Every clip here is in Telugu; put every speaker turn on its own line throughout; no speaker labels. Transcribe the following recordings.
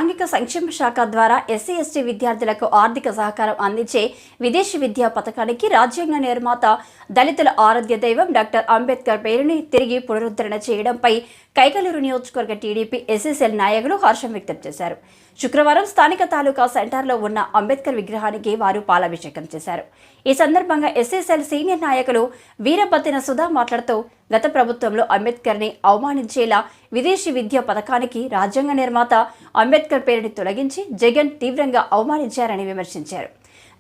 సాంఘిక సంక్షేమ శాఖ ద్వారా ఎస్సీ ఎస్టీ విద్యార్థులకు ఆర్థిక సహకారం అందించే విదేశీ విద్యా పథకానికి రాజ్యాంగ నిర్మాత దళితుల ఆరాధ్య దైవం డాక్టర్ అంబేద్కర్ పేరుని తిరిగి పునరుద్ధరణ చేయడంపై కైకలూరు నియోజకవర్గ టీడీపీ ఎస్ఎస్ఎల్ నాయకులు హర్షం వ్యక్తం చేశారు. శుక్రవారం స్థానిక తాలూకా సెంటర్లో ఉన్న అంబేద్కర్ విగ్రహానికి వారు పాలాభిషేకం చేశారు. ఈ సందర్భంగా ఎస్ఎస్ఎల్ సీనియర్ నాయకులు వీరబత్తిన సుధా మాట్లాడుతూ గత ప్రభుత్వంలో అంబేద్కర్ని అవమానించేలా విదేశీ విద్యా పథకానికి రాజ్యాంగ నిర్మాత అంబేద్కర్ పేరుని తొలగించి జగన్ తీవ్రంగా అవమానించారని విమర్శించారు.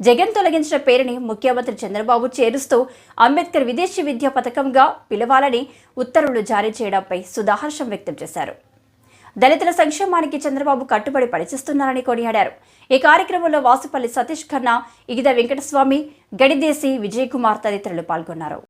జగన్ తొలగించిన పేరుని ముఖ్యమంత్రి చంద్రబాబు చేరుస్తూ అంబేద్కర్ విదేశీ విద్యా పథకంగా పిలవాలని ఉత్తర్వులు జారీ చేయడంపై సుధా హర్షం వ్యక్తం చేశారు. దళితుల సంక్షేమానికి చంద్రబాబు కట్టుబడి పనిచేస్తున్నారని కొనియాడారు. ఈ కార్యక్రమంలో వాసుపల్లి సతీష్ ఖన్నా, ఇగిద వెంకటస్వామి, గడిదేశి, విజయ్ కుమార్ తదితరులు పాల్గొన్నారు.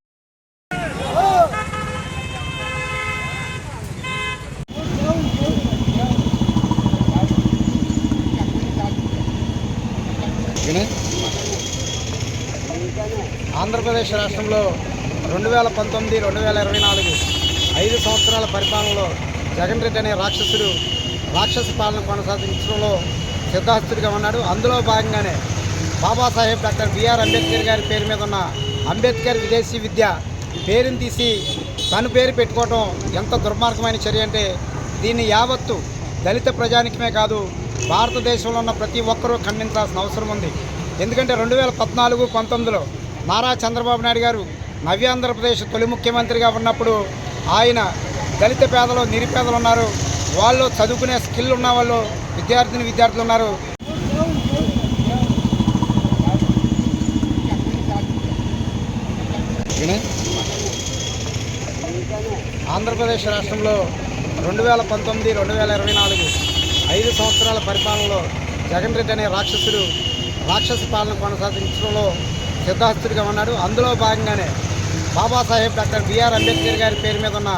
ఆంధ్రప్రదేశ్ రాష్ట్రంలో 2019-2024 5 సంవత్సరాల పరిపాలనలో జగన్ రెడ్డి అనే రాక్షస పాలన కొనసాగించడంలో సిద్ధహస్తుడిగా ఉన్నాడు. అందులో భాగంగానే బాబాసాహెబ్ డాక్టర్ బిఆర్ అంబేద్కర్ గారి పేరు మీద ఉన్న అంబేద్కర్ విదేశీ విద్య పేరుని తీసి తన పేరు పెట్టుకోవడం ఎంత దుర్మార్గమైన చర్య అంటే దీన్ని యావత్తు దళిత ప్రజానికమే కాదు భారతదేశంలో ఉన్న ప్రతి ఒక్కరూ ఖండించాల్సిన అవసరం ఉంది. ఎందుకంటే 2014-19లో నారా చంద్రబాబు నాయుడు గారు నవ్యాంధ్రప్రదేశ్ తొలి ముఖ్యమంత్రిగా ఉన్నప్పుడు ఆయన దళిత పేదలు నిరుపేదలు ఉన్నారు, వాళ్ళు చదువుకునే స్కిల్ ఉన్న వాళ్ళు విద్యార్థులు ఉన్నారు. ఆంధ్రప్రదేశ్ రాష్ట్రంలో 2019-2024 5 సంవత్సరాల పరిపాలనలో జగన్ రెడ్డి అనే రాక్షస పాలన కొనసాగించడంలో సిద్ధహస్తుడిగా ఉన్నాడు. అందులో భాగంగానే బాబాసాహెబ్ డాక్టర్ బిఆర్ అంబేద్కర్ గారి పేరు మీద ఉన్న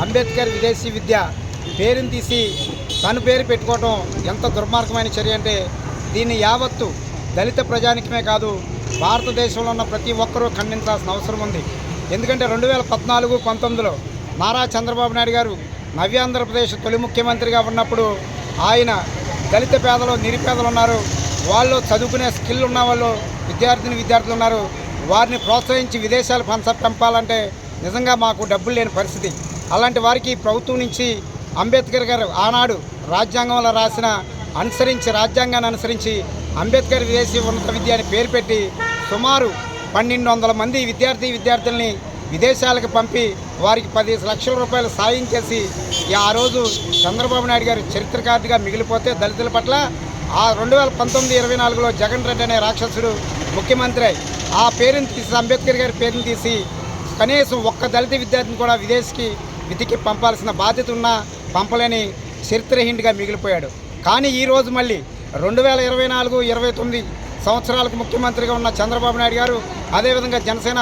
అంబేద్కర్ విదేశీ విద్య పేరుని తీసి తన పేరు పెట్టుకోవడం ఎంత దుర్మార్గమైన చర్య అంటే దీన్ని యావత్తు దళిత ప్రజానికమే కాదు భారతదేశంలో ఉన్న ప్రతి ఒక్కరూ ఖండించాల్సిన అవసరం ఉంది. ఎందుకంటే 2014-19లో నారా చంద్రబాబు నాయుడు గారు నవ్యాంధ్రప్రదేశ్ తొలి ముఖ్యమంత్రిగా ఉన్నప్పుడు ఆయన దళిత పేదలు నిరుపేదలు ఉన్నారు, వాళ్ళు చదువుకునే స్కిల్ ఉన్న వాళ్ళు విద్యార్థులు ఉన్నారు, వారిని ప్రోత్సహించి విదేశాలు పంపాలంటే నిజంగా మాకు డబ్బులు లేని పరిస్థితి. అలాంటి వారికి ప్రభుత్వం నుంచి అంబేద్కర్ గారు ఆనాడు రాజ్యాంగంలో రాజ్యాంగాన్ని అనుసరించి అంబేద్కర్ విదేశీ ఉన్నత విద్య అని పేరు పెట్టి సుమారు 1200 మంది విద్యార్థుల్ని విదేశాలకు పంపి వారికి 10 లక్షల రూపాయలు సాయం చేసి ఆ రోజు చంద్రబాబు నాయుడు గారు చరిత్రకారుడిగా మిగిలిపోతే దళితుల పట్ల ఆ 2019-24లో జగన్ రెడ్డి అనే రాక్షసుడు ముఖ్యమంత్రి ఆ పేరుని తీసి అంబేద్కర్ గారి పేరుని తీసి కనీసం ఒక్క దళిత విద్యార్థిని కూడా విధికి పంపాల్సిన బాధ్యత ఉన్నా పంపలేని చరిత్రహీనుడిగా మిగిలిపోయాడు. కానీ ఈరోజు మళ్ళీ 2024-29 సంవత్సరాలకు ముఖ్యమంత్రిగా ఉన్న చంద్రబాబు నాయుడు గారు అదేవిధంగా జనసేన